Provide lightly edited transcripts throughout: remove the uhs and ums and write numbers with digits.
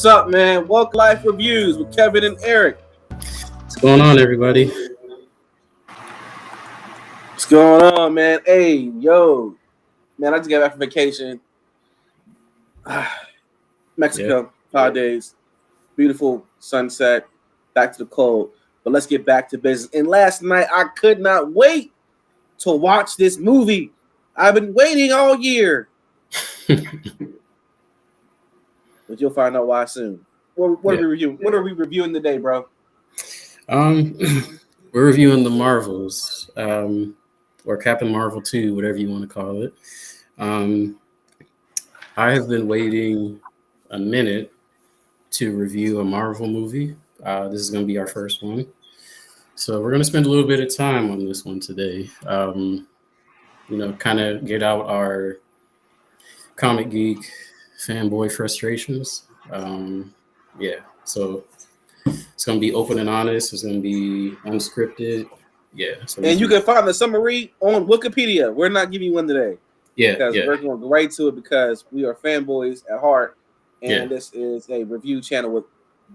What's up, man? Welcome to Life Reviews with Kevin and Eric. What's going on, everybody? What's going on, man? Hey, yo, man, I just got back from vacation. Mexico, 5 days. Beautiful sunset. Back to the cold. But let's get back to business. And last night, I could not wait to watch this movie. I've been waiting all year. But you'll find out why soon. What are we reviewing? What are we reviewing today, bro? We're reviewing the Marvels, or Captain Marvel 2, whatever you want to call it. I have been waiting a minute to review a Marvel movie. This is going to be our first one. So we're going to spend a little bit of time on this one today. Kind of get out our comic geek fanboy frustrations. So it's going to be open and honest. It's going to be unscripted. Yeah. And you can find the summary on Wikipedia. We're not giving you one today. Because we're going to go right to it because we are fanboys at heart. And this is a review channel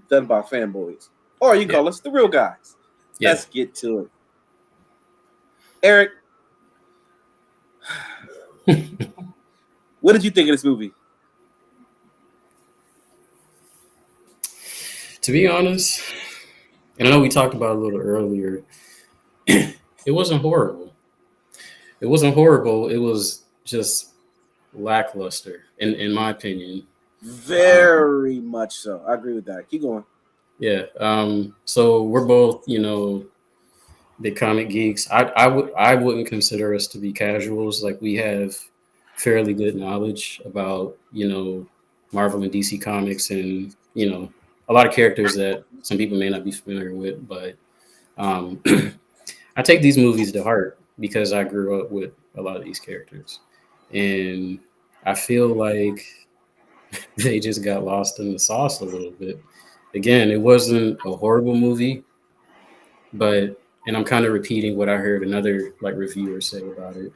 done by fanboys. Or you call us the real guys. Let's get to it. Eric, what did you think of this movie? To be honest, and I know we talked about it a little earlier, it wasn't horrible. It wasn't horrible. It was just lackluster, in my opinion. Very much so. I agree with that. Keep going. Yeah. So we're both, big comic geeks. I wouldn't consider us to be casuals. Like, we have fairly good knowledge about, Marvel and DC comics and, a lot of characters that some people may not be familiar with, but I take these movies to heart because I grew up with a lot of these characters. And I feel like they just got lost in the sauce a little bit. Again, it wasn't a horrible movie, and I'm kind of repeating what I heard another reviewer say about it.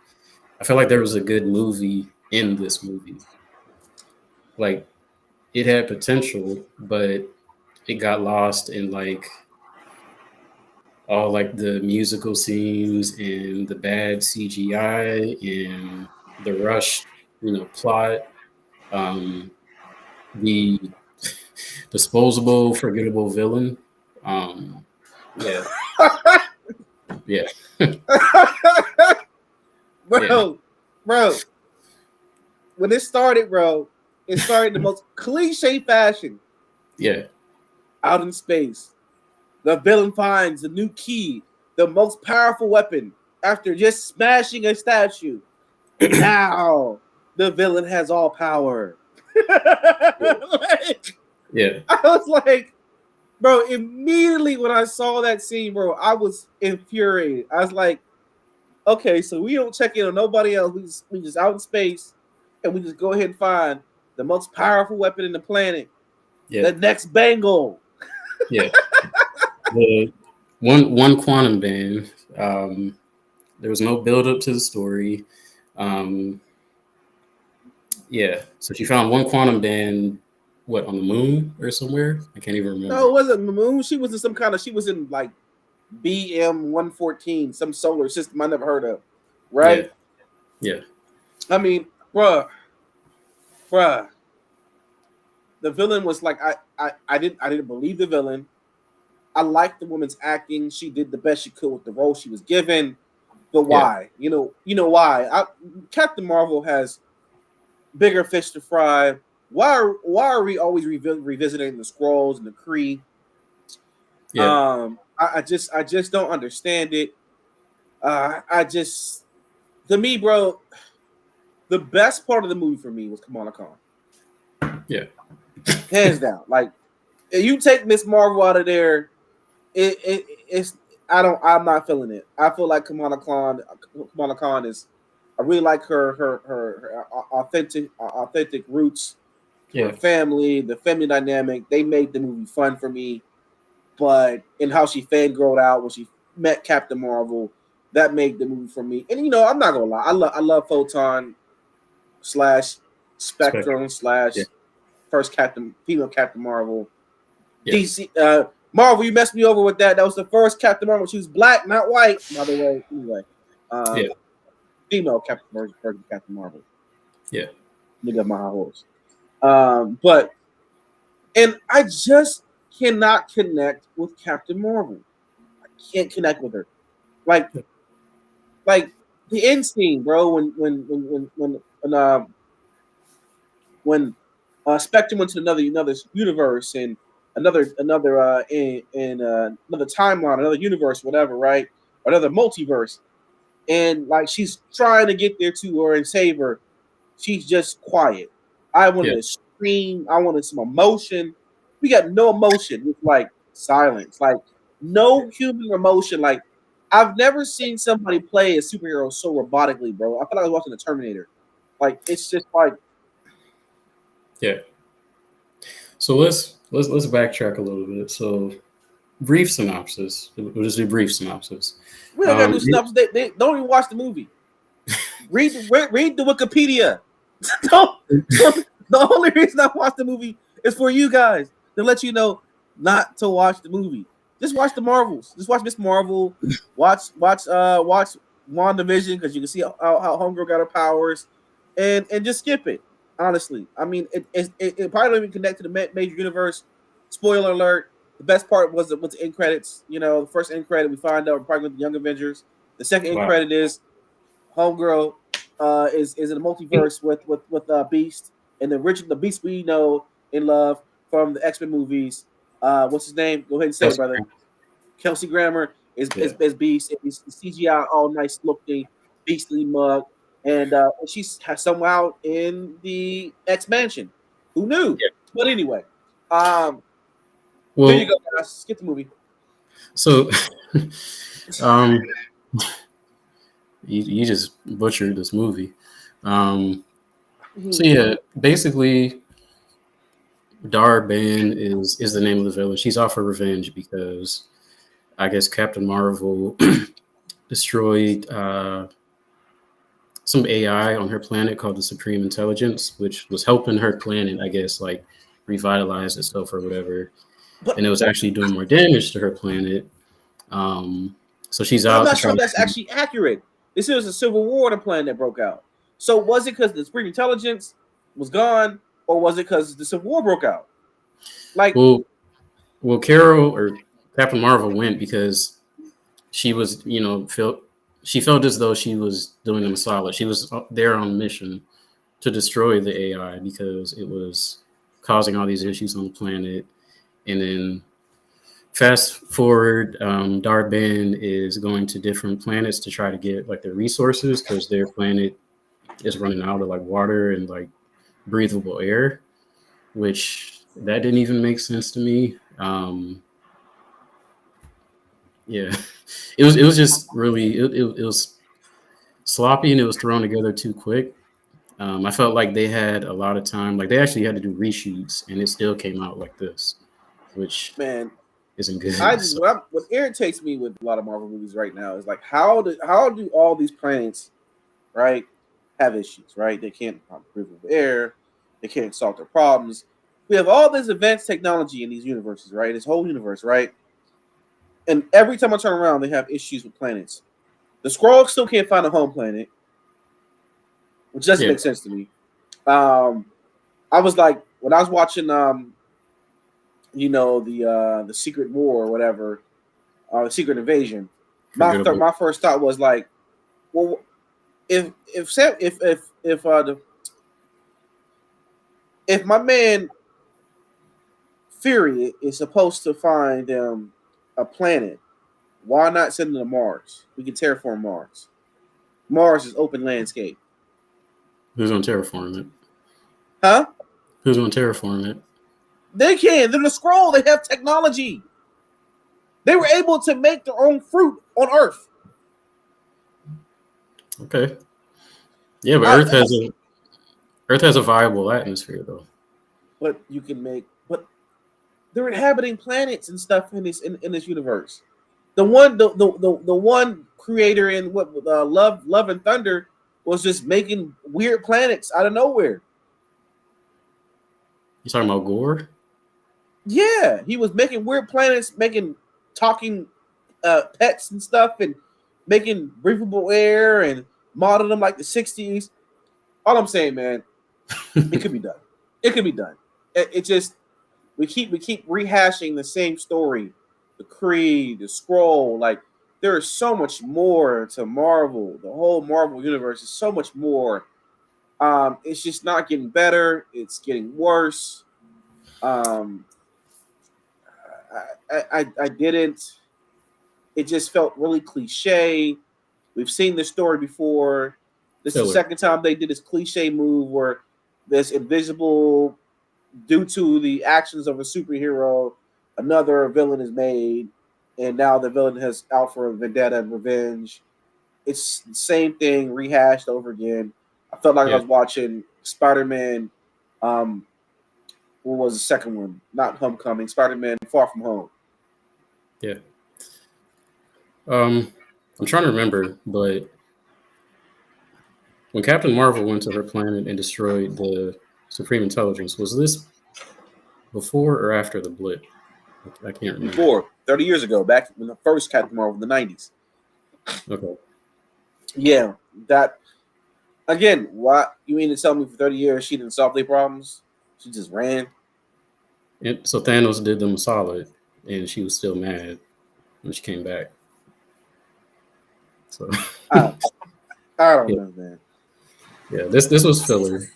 I feel like there was a good movie in this movie. Like, it had potential, but it got lost in all the musical scenes and the bad CGI and the rushed, plot, the disposable, forgettable villain. Yeah. Bro, when it started, it started in the most cliche fashion. Yeah. Out in space, the villain finds a new key, the most powerful weapon, after just smashing a statue. Now the villain has all power. I was like, bro, immediately when I saw that scene, bro, I was infuriated. I was like, okay, so we don't check in on nobody else. We just out in space, and we just go ahead and find the most powerful weapon in the planet. The next bangle. The one quantum band. There was no build up to the story. So she found one quantum band. What, on the moon or somewhere? I can't even remember. No, it wasn't the moon. She was in she was in BM 114, some solar system I never heard of. Right? Yeah. I mean, bruh. The villain was I didn't believe the villain. I liked the woman's acting. She did the best she could with the role she was given. But why? You know why? Captain Marvel has bigger fish to fry. Why are we always revisiting the Skrulls and the Kree? I just don't understand it. To me, bro, the best part of the movie for me was Kamala Khan. Yeah. Hands down. Like, if you take Miss Marvel out of there, I'm not feeling it. I feel like Kamala Khan is. I really like her authentic roots, her family, the family dynamic. They made the movie fun for me, but in how she fangirled out when she met Captain Marvel, that made the movie for me. And I'm not gonna lie, I love Photon / Spectrum / first female Captain Marvel. Yeah. DC, Marvel, you messed me over with that. That was the first Captain Marvel. She was black, not white. By the way, anyway, female Captain Marvel. Yeah, nigga, my horse. But I just cannot connect with Captain Marvel. I can't connect with her. Like the end scene, bro. When Spectrum went to another universe and another timeline, another universe, whatever, right? Or another multiverse, and like she's trying to get there to her and save her. She's just quiet. I wanted to scream. I wanted some emotion. We got no emotion. It's like silence. Like no human emotion. Like I've never seen somebody play a superhero so robotically, bro. I feel like I was watching the Terminator. Like it's just like. Yeah. So let's backtrack a little bit. So brief synopsis. We'll just do brief synopsis. We don't gotta do synopsis. They don't even watch the movie. read the Wikipedia. The only reason I watch the movie is for you guys to let you know not to watch the movie. Just watch the Marvels. Just watch Miss Marvel. Watch WandaVision because you can see how Homegirl got her powers, and just skip it. Honestly, I mean, it probably don't even connect to the major universe. Spoiler alert: the best part was the end credits. You know, the first end credit we find out we're probably with the Young Avengers. The second end credit is Homegirl is in a multiverse with Beast and the Beast we know and love from the X-Men movies. What's his name? Go ahead and say it, brother. Kelsey Grammer is Beast. It's CGI, all nice looking, beastly mug, and she's somehow in the X Mansion. Who knew? Yeah. But anyway, well, there you go, guys. Skip the movie. So, you just butchered this movie. So yeah, basically, Dar-Benn is the name of the villain. She's out for revenge because I guess Captain Marvel destroyed some AI on her planet called the Supreme Intelligence, which was helping her planet, I guess, like revitalize itself or whatever. And it was actually doing more damage to her planet. So she's out. I'm not sure that's actually accurate. This is a civil war on a planet that broke out. So was it because the Supreme Intelligence was gone, or was it because the Civil War broke out? Like, well, Carol or Captain Marvel went because she was, she felt as though she was doing them a solid. She was there on a mission to destroy the AI because it was causing all these issues on the planet. And then fast forward, Dar-Benn is going to different planets to try to get like the resources because their planet is running out of like water and like breathable air, which that didn't even make sense to me. Yeah, it was just really it was sloppy and it was thrown together too quick. I felt like they had a lot of time, like they actually had to do reshoots, and it still came out like this, which isn't good. What irritates me with a lot of Marvel movies right now is like how do all these planets, right, have issues, right? They can't breathe with air, they can't solve their problems. We have all this advanced technology in these universes, right? This whole universe, right? And every time I turn around, they have issues with planets. The Skrulls still can't find a home planet, which doesn't make sense to me. I was like, when I was watching, the Secret War or whatever, the Secret Invasion. My first thought was like, well, if my man Fury is supposed to find a planet, why not send them to Mars? We can terraform Mars. Mars is open landscape. Who's on terraform it? Huh? Who's on terraform it? They can. They're the Skrull. They have technology. They were able to make their own fruit on Earth. Okay. Yeah, but Earth has a viable atmosphere, though. But you can but they're inhabiting planets and stuff in this universe. The one creator in Love and Thunder was just making weird planets out of nowhere. You talking about Gore? Yeah, he was making weird planets, making talking pets and stuff, and making breathable air and modeling them like the '60s. All I'm saying, man, it could be done. It could be done. It just we keep rehashing the same story, the Kree, the Skrull. Like there is so much more to Marvel. The whole Marvel universe is so much more. It's just not getting better. It's getting worse. I didn't. It just felt really cliche. We've seen this story before. This is the second time they did this cliche move where this invisible, due to the actions of a superhero, another villain is made, and now the villain has out for vendetta and revenge. It's the same thing rehashed over again. I felt like I was watching Spider-Man. What was the second one? Not Homecoming. Spider-Man: Far From Home. Yeah. I'm trying to remember, but when Captain Marvel went to her planet and destroyed the Supreme Intelligence, was this before or after the blip? I can't remember. Before, 30 years ago, back when the first Captain Marvel in the 90s. Okay. Yeah, that again. Why you mean to tell me for 30 years she didn't solve their problems? She just ran. And so Thanos did them a solid, and she was still mad when she came back. So I don't know, man. Yeah, this was filler.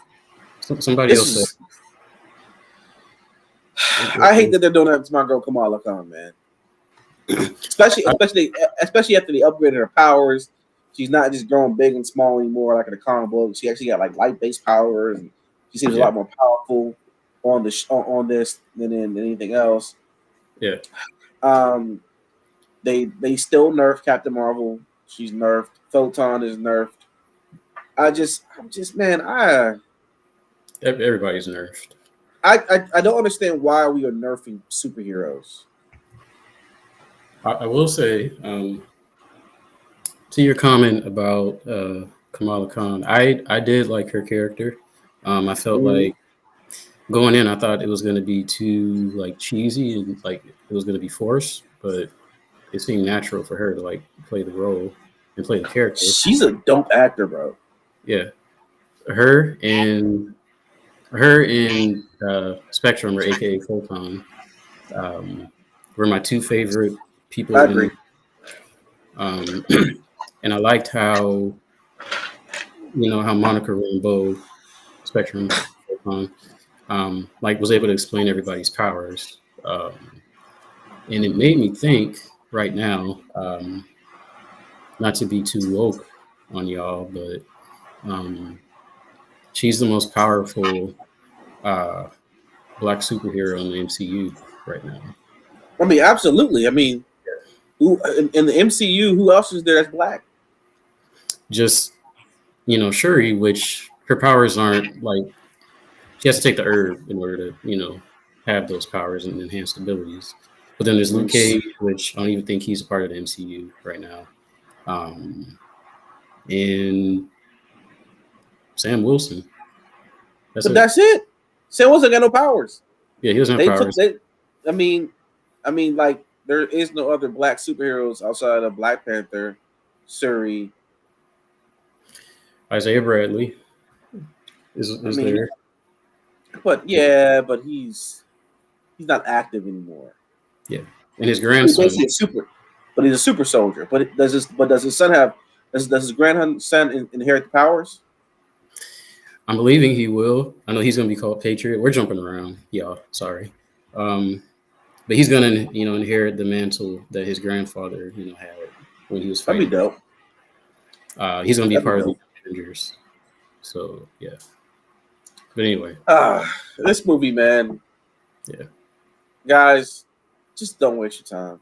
Somebody else said. I hate that they're doing that to my girl Kamala Khan, man. especially after they upgraded her powers. She's not just growing big and small anymore like in the comic book. She actually got like light-based powers, and she seems a lot more powerful on this than in anything else. Yeah. They still nerfed Captain Marvel. She's nerfed. Photon is nerfed. I'm just man, everybody's nerfed. I don't understand why we are nerfing superheroes. I will say, to your comment about Kamala Khan, I did like her character. I felt like going in, I thought it was going to be too like cheesy and like it was going to be forced, but it seemed natural for her to like play the role and play the character. She's a dope actor, bro. Yeah, her and Spectrum, or AKA Photon, were my two favorite people. I agree. And I liked how Monica Rambeau, Spectrum, like was able to explain everybody's powers, and it made me think right now, not to be too woke on y'all, but she's the most powerful black superhero in the MCU right now. I mean, absolutely. I mean, who in the MCU? Who else is there that's black? Just Shuri, which her powers aren't like she has to take the herb in order to have those powers and enhanced abilities. But then there's Luke Cage, which I don't even think he's a part of the MCU right now, and Sam Wilson. That's it. Sam Wilson got no powers. Yeah, he doesn't have powers. I mean, like there is no other black superheroes outside of Black Panther, Shuri. Isaiah Bradley is there. But he's not active anymore. Yeah, and his grandson. He's a super soldier. But does his son have? Does his grandson inherit the powers? I'm believing he will. I know he's going to be called Patriot. We're jumping around, y'all. Sorry, but he's going to inherit the mantle that his grandfather had when he was fighting. That'd be dope. He's going to be part of the Avengers. So yeah. But anyway, this movie, man. Yeah, guys, just don't waste your time.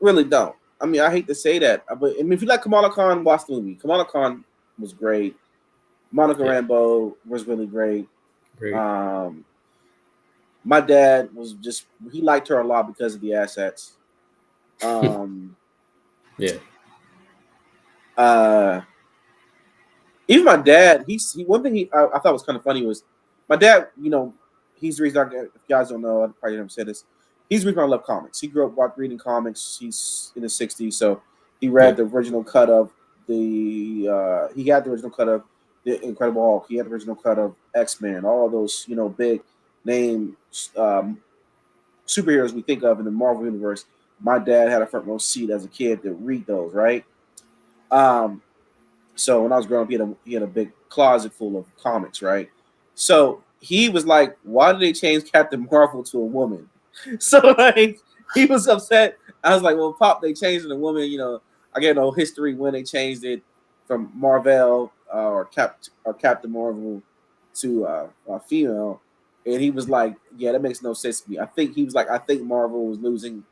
Really don't. I mean, I hate to say that, but I mean, if you like Kamala Khan, watch the movie. Kamala Khan was great. Monica Rambeau was really great. My dad he liked her a lot because of the assets. Yeah. Even my dad, one thing I thought was kind of funny was my dad, he's the reason. If you guys don't know, I probably never said this. He's the reason I love comics. He grew up reading comics. He's in his 60s, so he read the original cut of he had the original cut of the Incredible Hulk. He had the original cut of X-Men. All of those, big name superheroes we think of in the Marvel universe. My dad had a front row seat as a kid to read those, right? So when I was growing up, he had a big closet full of comics, right? So he was like, "Why did they change Captain Marvel to a woman?" So like he was upset. I was like, "Well, Pop, they changed it to a woman. I get no history when they changed it from Marvel or Captain Marvel to a female." And he was like, "Yeah, that makes no sense to me." I think Marvel was losing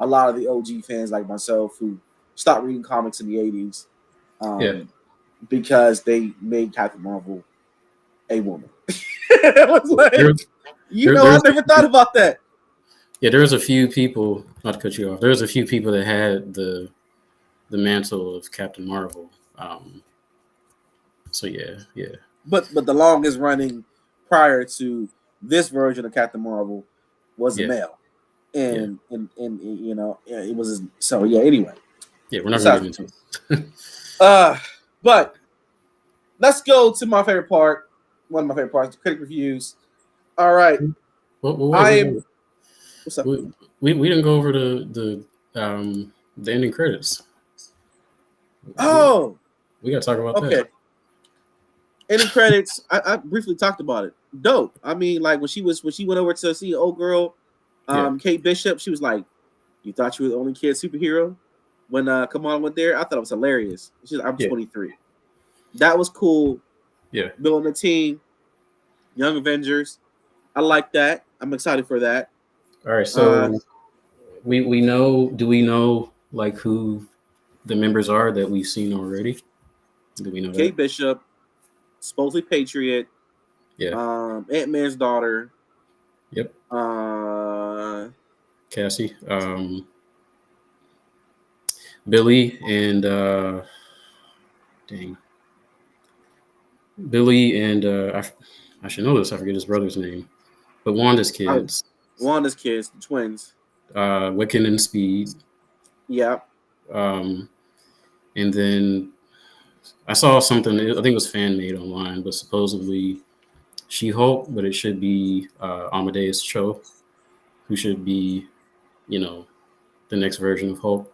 a lot of the OG fans like myself who stopped reading comics in the 80s. Because they made Captain Marvel a woman. It was like, I never thought about that. Yeah, there was a few people, not to cut you off, there was a few people that had the mantle of Captain Marvel. So yeah. But the longest running prior to this version of Captain Marvel was a male. And it was so anyway. Yeah, we're not gonna get into it. But let's go to my favorite part. One of my favorite parts, the critic reviews. All right. What's up? We didn't go over the ending credits. Oh, we gotta talk about that. Ending credits. I briefly talked about it. Dope. I mean, like when she went over to see old girl, Kate Bishop, she was like, "You thought you were the only kid superhero?" When Kamala went there, I thought it was hilarious. She's like, "I'm 23." That was cool. Yeah. Building a team, Young Avengers. I like that. I'm excited for that. All right, so we know. Do we know like who the members are that we've seen already? Do we know Kate Bishop, supposedly Patriot. Yeah. Ant-Man's daughter. Yep. Cassie. Billy and Billy and I should know this. I forget his brother's name, but Wanda's kids. Wanda's kids, the twins. Wiccan and Speed. Yeah. And then I saw something. I think it was fan made online, but supposedly She-Hulk, but it should be Amadeus Cho, who should be, the next version of Hulk.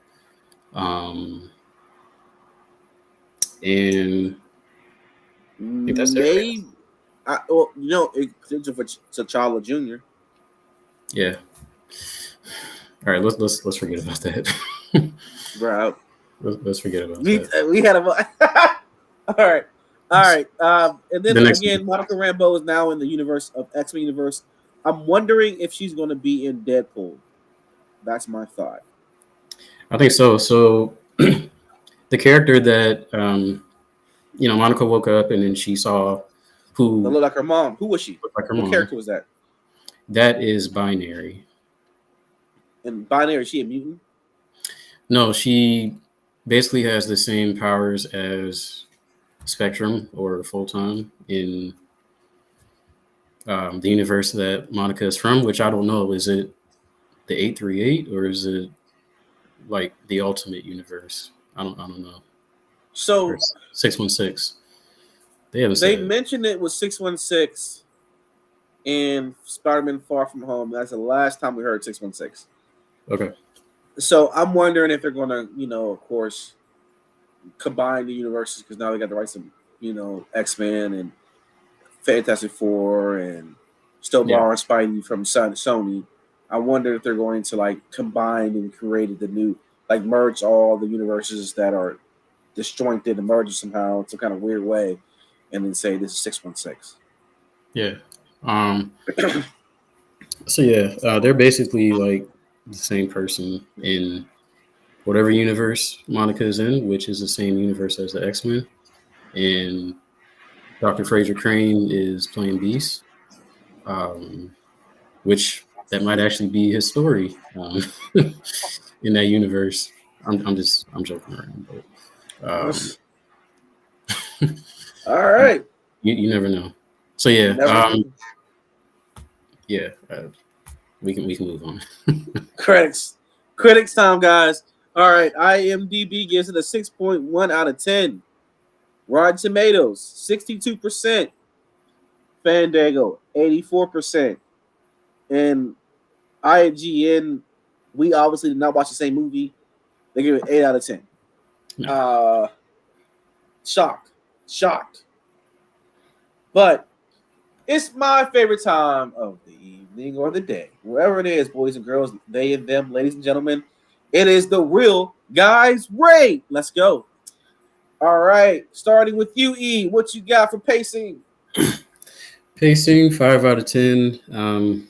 And I think that's it. It's for T'Challa Jr. Yeah. All right, let's forget about that. Bro, let's forget about that. We had all right. And then again, Monica Rambeau is now in the universe of X-Men universe. I'm wondering if she's going to be in Deadpool. That's my thought. I think so. So the character that Monica woke up and then she saw who looked like her mom. Who was she? Like her mom. What character was that? That is Binary. And Binary, is she a mutant? No, she basically has the same powers as Spectrum or Photon in the universe that Monica is from, which I don't know. Is it the 838 or is it like the Ultimate Universe? I don't know. So 616. They mentioned it was 616 in Spider-Man Far From Home. That's the last time we heard 616. Okay. So I'm wondering if they're going to, of course, combine the universes because now they got the rights to, X-Men and Fantastic Four and still borrowing Spidey from Sony. I wonder if they're going to like combine and create the new, like merge all the universes that are disjointed and merge somehow in some kind of weird way, and then say this is 616. Yeah. So they're basically like the same person in whatever universe Monica is in, which is the same universe as the X-Men. And Dr. Fraser Crane is playing Beast, which that might actually be his story in that universe. I'm joking around, but all right. You never know. So yeah, we can move on. Critics time, guys. All right, IMDb gives it a 6.1 out of 10. Rotten Tomatoes 62%. Fandango 84%. And IGN, we obviously did not watch the same movie. They give it 8 out of 10. No. Shocked. But it's my favorite time of the evening or the day. Wherever it is, boys and girls, they and them, ladies and gentlemen. It is the Real Guys Rate. Let's go. All right. Starting with you, E. What you got for pacing? Pacing, 5 out of 10.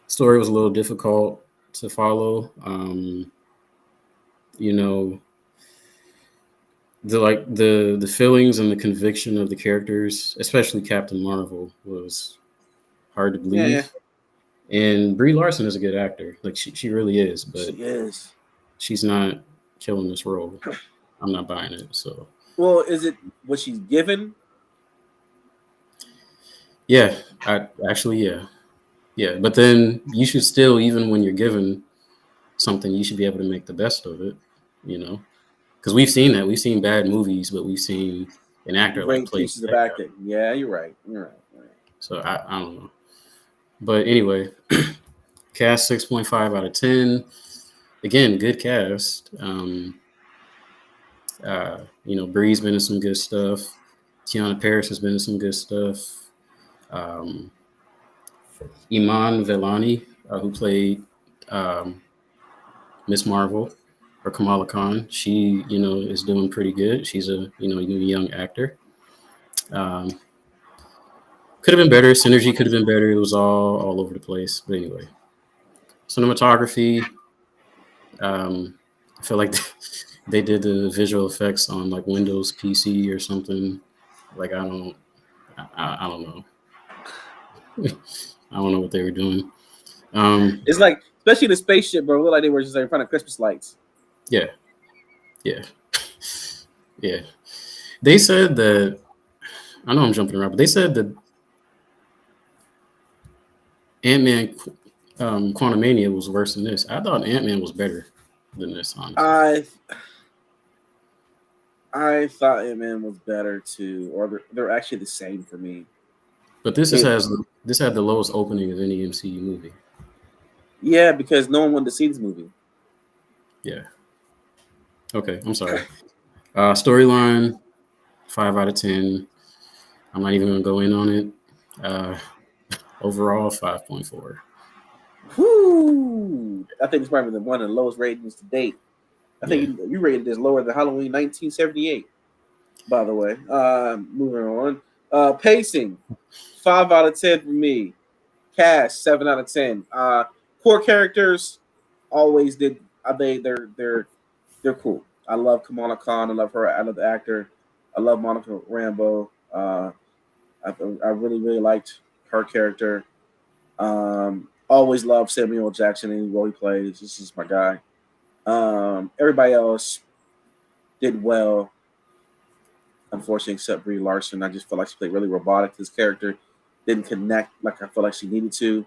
Story was a little difficult to follow. The feelings and the conviction of the characters, especially Captain Marvel, was hard to believe. Yeah. And Brie Larson is a good actor. Like she really is, but she is. She's not killing this role. I'm not buying it. So, well, is it what she's given? Yeah, yeah. But then you should still, even when you're given something, you should be able to make the best of it. Because we've seen that. We've seen bad movies, but we've seen an actor great pieces of acting. Yeah, you're right. So I don't know. But anyway, cast 6.5 out of 10. Again, good cast. Bree's been in some good stuff. Tiana Paris has been in some good stuff. Iman Vellani, who played Miss Marvel, or Kamala Khan, she is doing pretty good. She's a young actor. Could have been better. Synergy could have been better. It was all over the place. But anyway, cinematography. I feel like they did the visual effects on like Windows PC or something. Like I don't know. I don't know what they were doing. It's like, especially the spaceship, bro. It looked like they were just like in front of Christmas lights. Yeah. They said that. I know I'm jumping around, but they said that Ant-Man Quantumania was worse than this. I thought Ant-Man was better than this, honestly. I thought Ant-Man was better too, or they're actually the same for me. But this had the lowest opening of any MCU movie. Yeah, because no one wanted to see this movie. Yeah. Okay, I'm sorry. Storyline, 5 out of 10. I'm not even going to go in on it. Overall, 5.4. Whoo! I think it's probably one of the lowest ratings to date. I think you rated this lower than Halloween 1978. By the way, moving on. Pacing, 5 out of 10 for me. Cast, 7 out of 10. Core characters, always did. They're cool. I love Kamala Khan. I love her. I love the actor. I love Monica Rambeau. I really liked her character. Always loved Samuel L. Jackson any role he plays. This is my guy. Everybody else did well. Unfortunately, except Brie Larson. I just felt like she played really robotic. This character didn't connect like I felt like she needed to.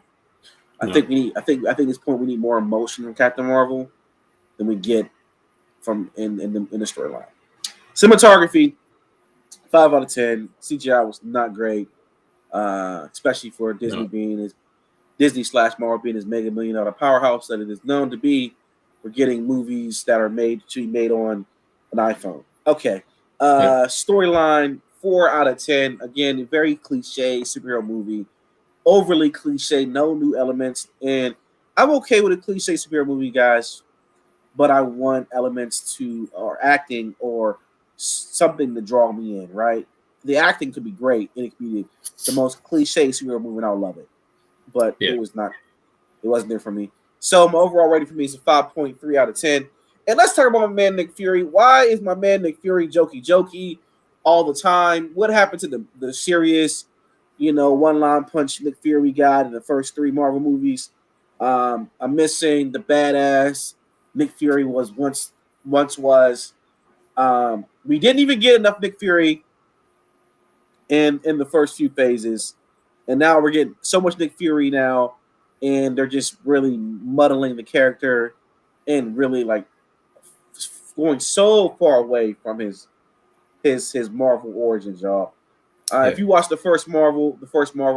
I think at this point we need more emotion from Captain Marvel than we get from in the storyline. Cinematography, 5 out of 10. CGI was not great, especially for Disney being as Disney/Marvel being as mega $1 million powerhouse that it is known to be. We're getting movies that are made to be made on an iPhone. Okay. Storyline, 4 out of 10. Again, a very cliche superhero movie. Overly cliche, no new elements. And I'm okay with a cliche superhero movie, guys, but I want elements or acting or something to draw me in, right? The acting could be great, and it could be the most cliche superhero movie, and I'll love it. But it wasn't there for me. So my overall rating for me is a 5.3 out of 10. And let's talk about my man Nick Fury. Why is my man Nick Fury jokey all the time? What happened to the serious, one-line punch Nick Fury got in the first 3 Marvel movies? I'm missing the badass Nick Fury once was. We didn't even get enough Nick Fury in the first few phases, and now we're getting so much Nick Fury now, and they're just really muddling the character and really like going so far away from his Marvel origins, y'all. If you watch the first Marvel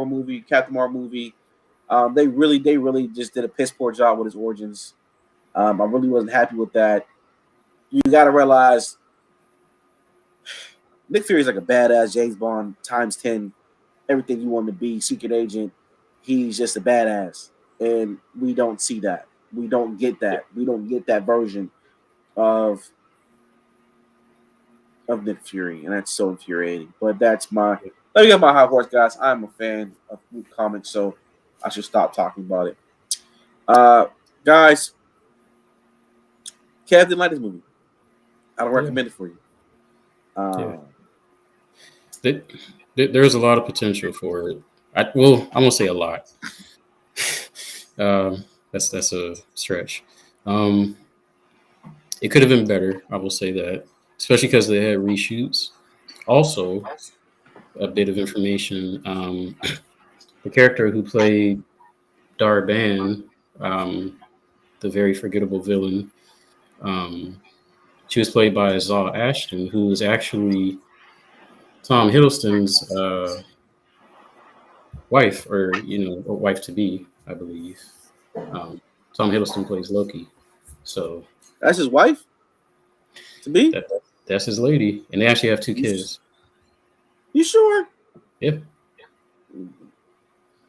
movie, Captain Marvel movie, they really just did a piss poor job with his origins. I really wasn't happy with that. You got to realize Nick Fury is like a badass James Bond times 10. Everything you want to be, secret agent. He's just a badass, and we don't see that. We don't get that. We don't get that version of Nick Fury, and that's so infuriating. But let me get my high horse, guys. I'm a fan of comics, so I should stop talking about it. Guys, Kev didn't like this movie. I don't recommend it for you. There's a lot of potential for it. I won't say a lot. That's a stretch. It could have been better. I will say that, especially because they had reshoots. Also, a bit of information. The character who played Dar-Benn, the very forgettable villain, she was played by Zaw Ashton, who was actually Tom Hiddleston's wife, or wife to be, I believe. Tom Hiddleston plays Loki, so that's his wife to be. That's his lady, and they actually have 2 kids. You sure? Yep.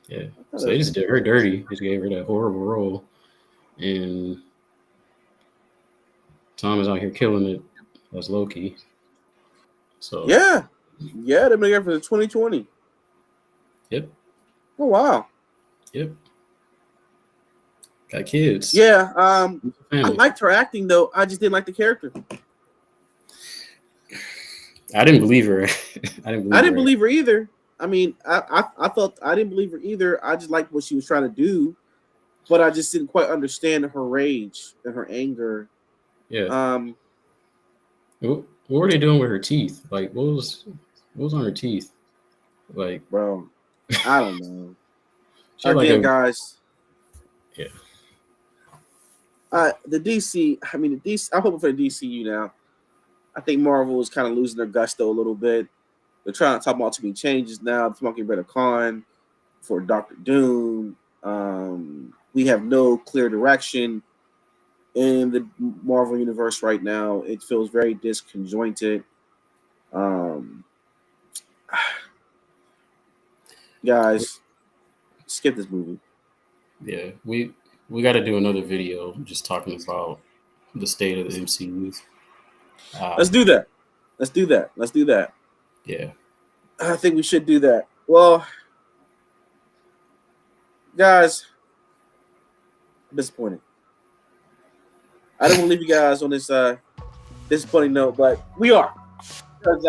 Yeah. So they just did her dirty. Just gave her that horrible role, and Tom is out here killing it as Loki. So yeah, they've been here for the 2020. Yep. Oh wow. Yep. Got kids. Yeah. I liked her acting though. I just didn't like the character. I didn't believe her. I didn't believe her either. I mean, I felt I didn't believe her either. I just liked what she was trying to do, but I just didn't quite understand her rage and her anger. Yeah. What were they doing with her teeth? Like, what was on her teeth? Like, bro, I don't know. Again, guys. Yeah. The DC. I mean, the DC. I'm hoping for the DCU now. I think Marvel is kind of losing their gusto a little bit. They're trying to talk about too many changes now. They're talking about Khan for Doctor Doom. We have no clear direction in the Marvel universe right now. It feels very disconjointed. Guys, skip this movie. Yeah, we got to do another video just talking about the state of the MCU. Let's do that. Yeah. I think we should do that. Well, guys, I'm disappointed. I don't want to leave you guys on this disappointing note, but we are. Because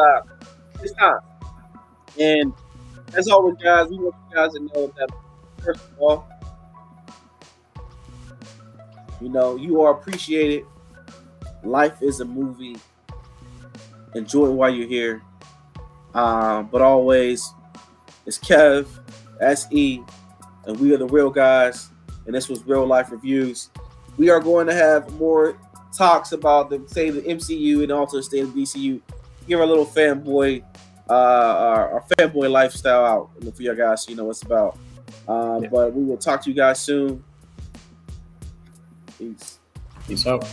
it's time. And as always, guys, we want you guys to know that, first of all, you are appreciated. Life is a movie. Enjoy it while you're here. But always, it's Kev, SE, and we are the real guys. And this was Real Life Reviews. We are going to have more talks about the MCU and also the state of DCU. Give our little fanboy, our fanboy lifestyle out for you guys, so you know what it's about. But we will talk to you guys soon. Peace. Peace out.